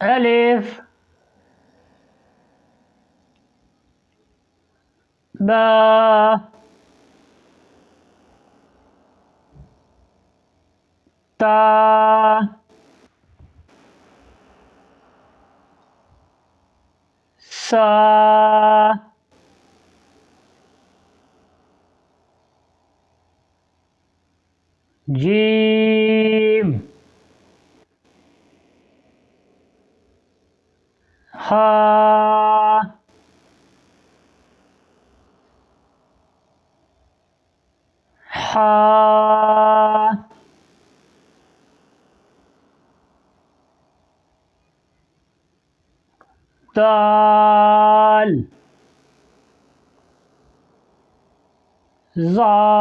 ألف باء تاء ساء جيم ها حا دال زال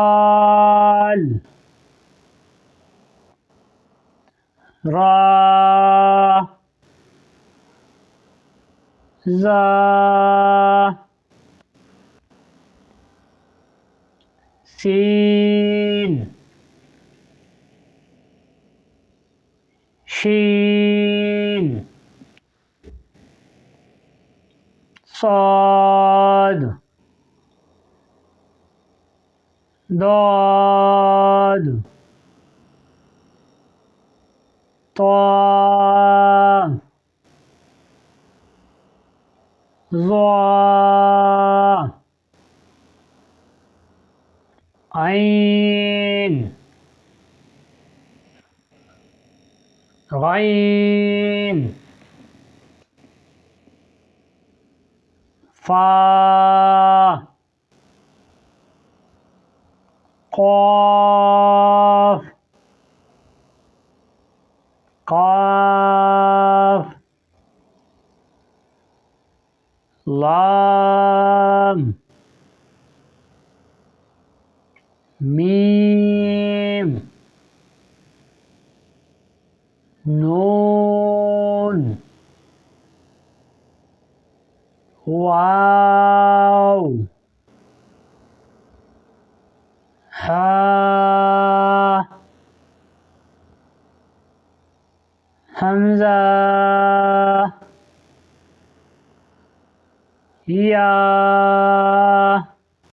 را زا سين شين صاد ضاد طاء ظا عين غين فا قاف قاف لام ميم نون واو ها همزة يا